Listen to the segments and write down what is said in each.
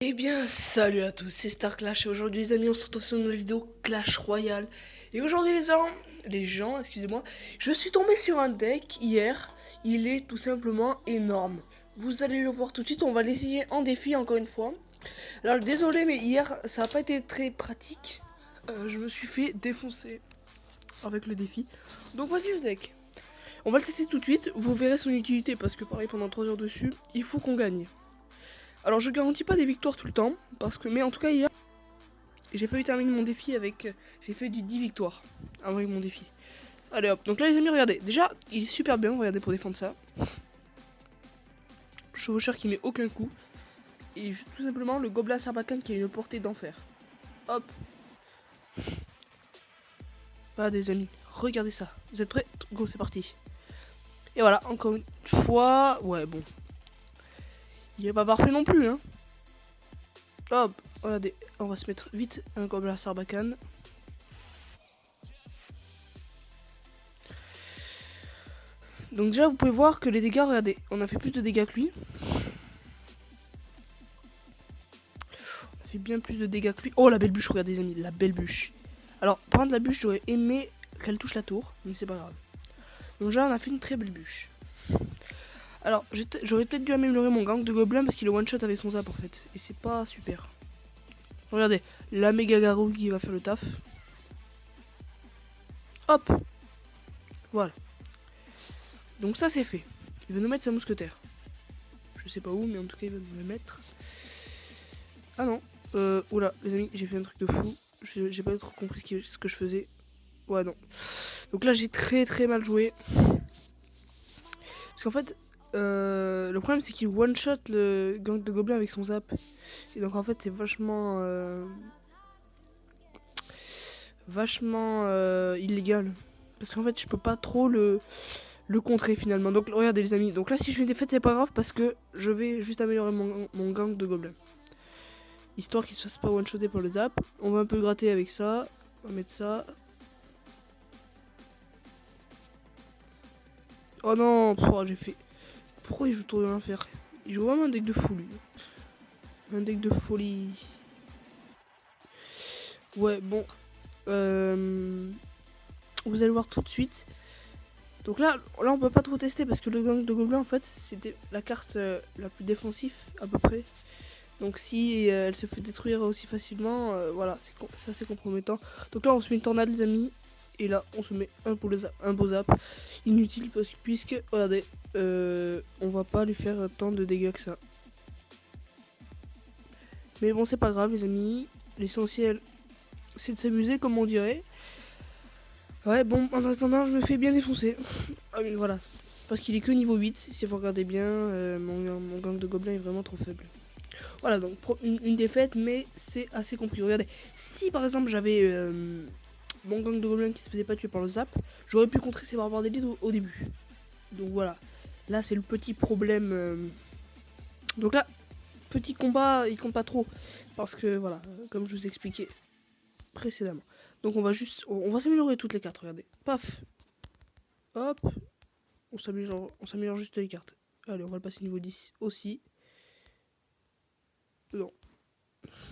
Eh bien, salut à tous, c'est Star Clash et aujourd'hui les amis, on se retrouve sur une nouvelle vidéo Clash Royale. Et aujourd'hui les gens, excusez-moi, je suis tombé sur un deck hier, il est tout simplement énorme. Vous allez le voir tout de suite, on va l'essayer en défi encore une fois. Alors désolé mais hier ça n'a pas été très pratique, je me suis fait défoncer avec le défi. Donc voici le deck. On va le tester tout de suite, vous verrez son utilité parce que pareil pendant 3 heures dessus, il faut qu'on gagne. Alors je garantis pas des victoires tout le temps, mais en tout cas hier, j'ai failli terminer mon défi avec, j'ai fait du 10 victoires avec mon défi. Allez hop, donc là les amis regardez, déjà il est super bien, regardez pour défendre ça. Chevaucheur qui met aucun coup, et tout simplement le gobelin Sarbacane qui a une portée d'enfer. Hop. Voilà des amis, regardez ça, vous êtes prêts? Go c'est parti. Et voilà, encore une fois, ouais bon. Il est pas parfait non plus hein. Hop, regardez, on va se mettre vite un gobelin Sarbacane. Donc déjà vous pouvez voir que les dégâts, regardez, on a fait plus de dégâts que lui. On a fait bien plus de dégâts que lui. Oh la belle bûche, regardez les amis, la belle bûche. Alors par contre la bûche j'aurais aimé qu'elle touche la tour, mais c'est pas grave. Donc déjà on a fait une très belle bûche. Alors j'aurais peut-être dû améliorer mon gang de gobelins parce qu'il est one shot avec son zap en fait. Et c'est pas super. Regardez, la méga garou qui va faire le taf. Hop. Voilà. Donc ça c'est fait. Il va nous mettre sa mousquetaire. Je sais pas où, mais en tout cas il va nous le mettre. Ah non. Oula, les amis, j'ai fait un truc de fou. J'ai pas trop compris ce que je faisais. Ouais, non. Donc là, j'ai très mal joué. Parce qu'en fait, le problème c'est qu'il one-shot le gang de gobelins avec son zap. Et donc en fait, c'est vachement illégal. Parce qu'en fait, je peux pas trop le contrer finalement. Donc regardez les amis. Donc là, si je fais une défaite, c'est pas grave parce que je vais juste améliorer mon gang de gobelins. Histoire qu'il se fasse pas one-shoté par le zap. On va un peu gratter avec ça. On va mettre ça. Oh non, j'ai fait. Pourquoi il joue tour de l'enfer? Il joue vraiment un deck de fou lui. Un deck de folie. Ouais, bon. Vous allez voir tout de suite. Donc là on peut pas trop tester parce que le gang de gobelins en fait c'était la carte la plus défensive à peu près. Donc si elle se fait détruire aussi facilement, voilà, c'est assez compromettant. Donc là on se met une tornade les amis. Et là on se met un beau zap. Inutile puisque, regardez, on va pas lui faire tant de dégâts que ça. Mais bon c'est pas grave les amis. L'essentiel c'est de s'amuser comme on dirait. Ouais bon en attendant je me fais bien défoncer. Ah mais voilà. Parce qu'il est que niveau 8, si vous regardez bien, mon gang de gobelins est vraiment trop faible. Voilà donc une défaite mais c'est assez compliqué. Regardez, si par exemple j'avais mon gang de gobelins qui se faisait pas tuer par le zap, j'aurais pu contrer ses barbares d'élite au début. Donc voilà, là c'est le petit problème. Donc là, petit combat, il compte pas trop. Parce que voilà, comme je vous expliquais précédemment. Donc on va s'améliorer toutes les cartes, regardez. Paf. Hop. On s'améliore juste les cartes. Allez, on va le passer niveau 10 aussi. Non.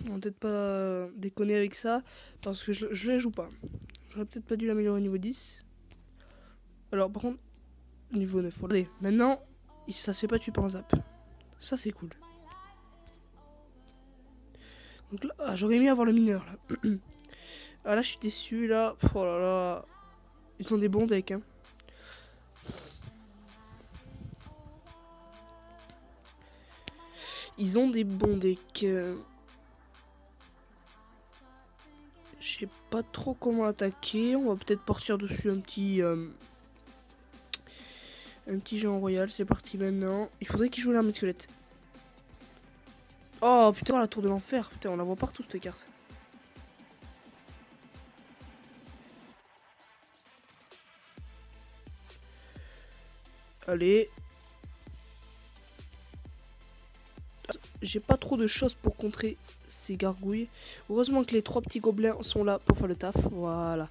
On va peut-être pas déconner avec ça. Parce que je les joue pas. J'aurais peut-être pas dû l'améliorer niveau 10. Alors par contre, niveau 9. Regardez, maintenant, ça se fait pas tuer par un zap. Ça c'est cool. Donc là, j'aurais aimé avoir le mineur là. Ah là je suis déçu là. Oh là là. Ils ont des bons decks hein. Ils ont des bons decks. Je sais pas trop comment attaquer. On va peut-être partir dessus un petit géant royal. C'est parti maintenant. Il faudrait qu'il joue l'armée de squelette. Oh putain la tour de l'enfer. Putain on la voit partout cette carte. Allez. J'ai pas trop de choses pour contrer ces gargouilles. Heureusement que les 3 petits gobelins sont là pour faire le taf. Voilà.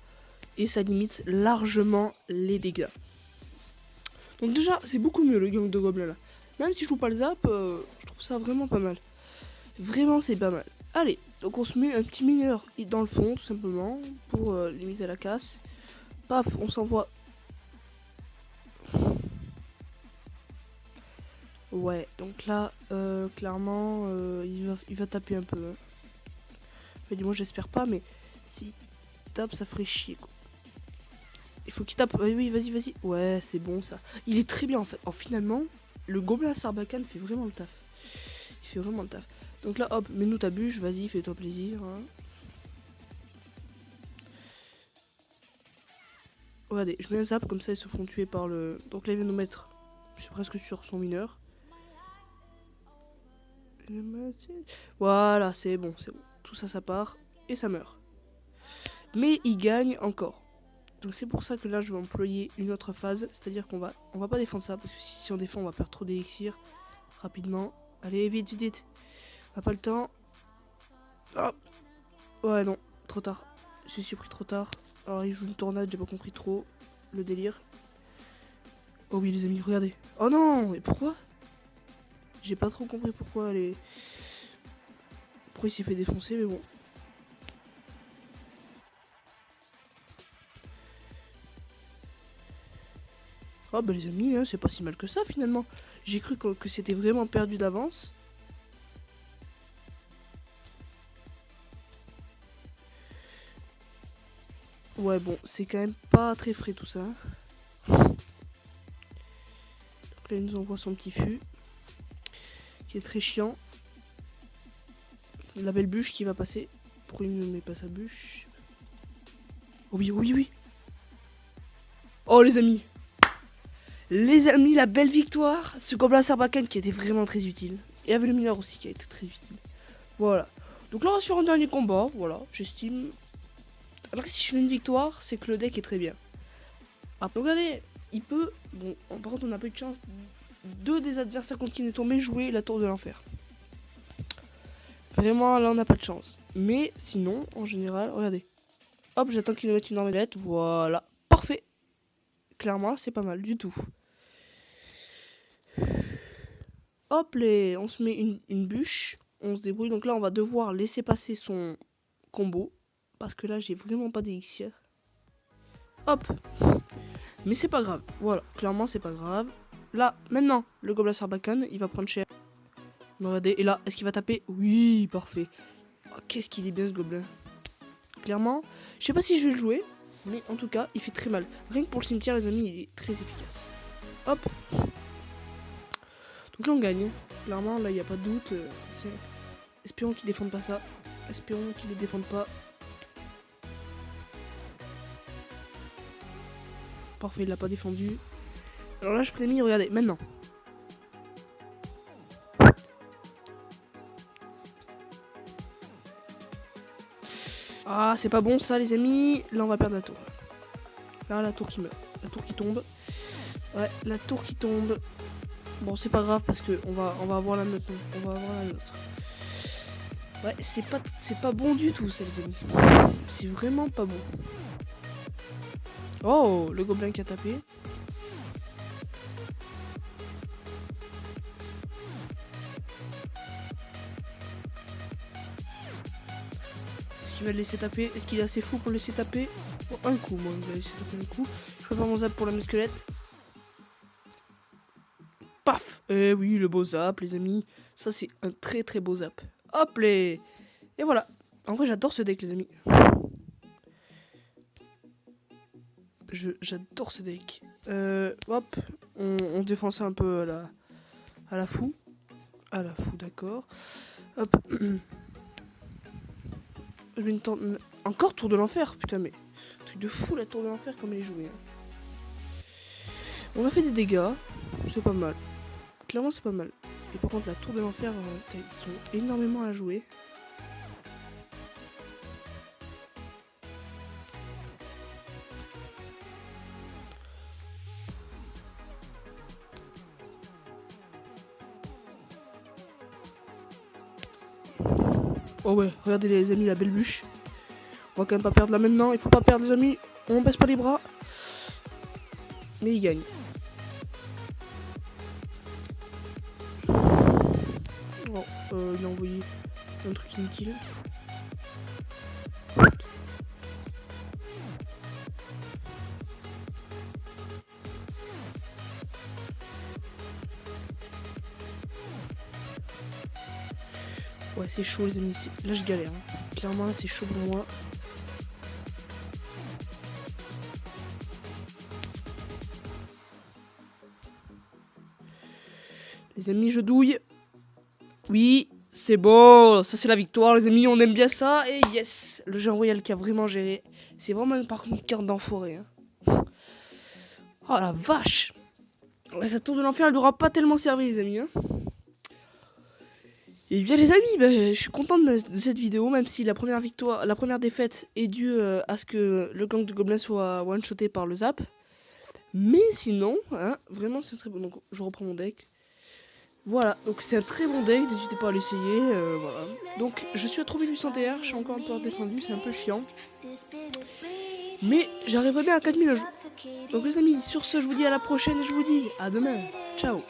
Et ça limite largement les dégâts. Donc déjà, c'est beaucoup mieux le gang de gobelins là. Même si je joue pas le zap, je trouve ça vraiment pas mal. Vraiment, c'est pas mal. Allez, donc on se met un petit mineur dans le fond, tout simplement, pour limiter la casse. Paf, on s'envoie. Ouais, donc là, clairement, il va taper un peu. Hein. Enfin, du moins, j'espère pas, mais s'il tape, ça ferait chier, quoi. Il faut qu'il tape. Oui, oui, vas-y, vas-y. Ouais, c'est bon, ça. Il est très bien, en fait. Finalement, le gobelin Sarbacane fait vraiment le taf. Il fait vraiment le taf. Donc là, hop, mets-nous ta bûche, vas-y, fais-toi plaisir. Hein. Regardez, je mets un zap, comme ça, ils se font tuer par le... Donc là, il vient nous mettre, je suis presque sûr, son mineur. Voilà, c'est bon, c'est bon. Tout ça, ça part, et ça meurt. Mais il gagne encore. Donc c'est pour ça que là, je vais employer une autre phase. C'est-à-dire qu'on va pas défendre ça, parce que si on défend, on va perdre trop d'élixir. Rapidement. Allez, vite, vite, vite. On n'a pas le temps. Hop. Ouais, non, trop tard. Je suis pris trop tard. Alors, il joue une tornade, j'ai pas compris trop le délire. Oh oui, les amis, regardez. Oh non, mais pourquoi? J'ai pas trop compris pourquoi pourquoi il s'est fait défoncer, mais bon. Oh bah les amis, hein, c'est pas si mal que ça finalement. J'ai cru que c'était vraiment perdu d'avance. Ouais bon, c'est quand même pas très frais tout ça. Donc là il nous envoie son petit fût. Qui est très chiant. La belle bûche qui va passer. Pourquoi il ne met pas sa bûche? Oh oui, oui, oui. Oh les amis. Les amis, la belle victoire. Ce gobelin Sarbacane qui était vraiment très utile. Et avec le mineur aussi qui a été très utile. Voilà. Donc là on va sur un dernier combat. Voilà, j'estime. Alors que si je fais une victoire, c'est que le deck est très bien. Ah, regardez, il peut... Bon, par contre on n'a pas eu de chance. Deux des adversaires contre qui on est tombé jouer la tour de l'enfer. Vraiment, là on n'a pas de chance. Mais sinon, en général, regardez. Hop, j'attends qu'il nous mette une arbalète. Voilà, parfait. Clairement, c'est pas mal du tout. Hop, on se met une bûche. On se débrouille. Donc là, on va devoir laisser passer son combo. Parce que là, j'ai vraiment pas d'élixir. Hop. Mais c'est pas grave. Voilà, clairement, c'est pas grave. Là, maintenant, le gobelin Sarbacane, il va prendre cher. Regardez, et là, est-ce qu'il va taper? Oui, parfait. Oh, qu'est-ce qu'il est bien ce gobelin. Clairement, je sais pas si je vais le jouer, mais en tout cas, il fait très mal. Rien que pour le cimetière, les amis, il est très efficace. Hop. Donc là, on gagne. Clairement, là, il n'y a pas de doute. Espérons qu'ils défendent pas ça. Espérons qu'ils ne le défendent pas. Parfait, il l'a pas défendu. Alors là, je prémis, regardez, maintenant. Ah, c'est pas bon ça, les amis. Là, on va perdre la tour. Là, la tour qui meurt. La tour qui tombe. Ouais, la tour qui tombe. Bon, c'est pas grave parce que on va avoir la note. On va avoir la note. Ouais, c'est pas bon du tout, ça, les amis. C'est vraiment pas bon. Oh, le gobelin qui a tapé. Est-ce qu'il va le laisser taper? Est-ce qu'il est assez fou pour le laisser taper? Bon, un coup, moi, il va laisser taper un coup. Je prépare mon zap pour la musculette. Paf! Eh oui, le beau zap, les amis. Ça, c'est un très très beau zap. Hop les. Et voilà. En vrai, j'adore ce deck, les amis. J'adore ce deck. Hop. On défend ça un peu à la fou. À la fou, d'accord. Hop. Je vais encore tour de l'enfer, putain, mais. Truc de fou, la tour de l'enfer, comme elle est jouée. Hein. On a fait des dégâts. C'est pas mal. Clairement, c'est pas mal. Et par contre, la tour de l'enfer, ils sont énormément à jouer. Oh ouais, regardez les amis, la belle bûche. On va quand même pas perdre là maintenant, il faut pas perdre les amis. On baisse pas les bras. Mais il gagne. Oh, il a envoyé. Un truc inutile. Ouais, c'est chaud les amis, là je galère. Hein. Clairement là c'est chaud pour moi. Les amis, je douille. Oui, c'est bon, ça c'est la victoire les amis, on aime bien ça. Et yes, le jeu royal qui a vraiment géré. C'est vraiment par contre une carte d'enfoiré. Hein. Oh la vache. Ouais, cette tour de l'enfer elle n'aura pas tellement servi les amis. Hein. Et bien les amis, je suis content de cette vidéo, même si la première défaite est due à ce que le gang de gobelins soit one-shoté par le zap. Mais sinon, hein, vraiment c'est très bon. Donc je reprends mon deck. Voilà, donc c'est un très bon deck, n'hésitez pas à l'essayer, voilà. Donc je suis à 3800 TR, je suis encore un peu redescendu, c'est un peu chiant. Mais j'arriverai bien à 4000 jours. Donc les amis, sur ce, je vous dis à la prochaine et je vous dis à demain. Ciao.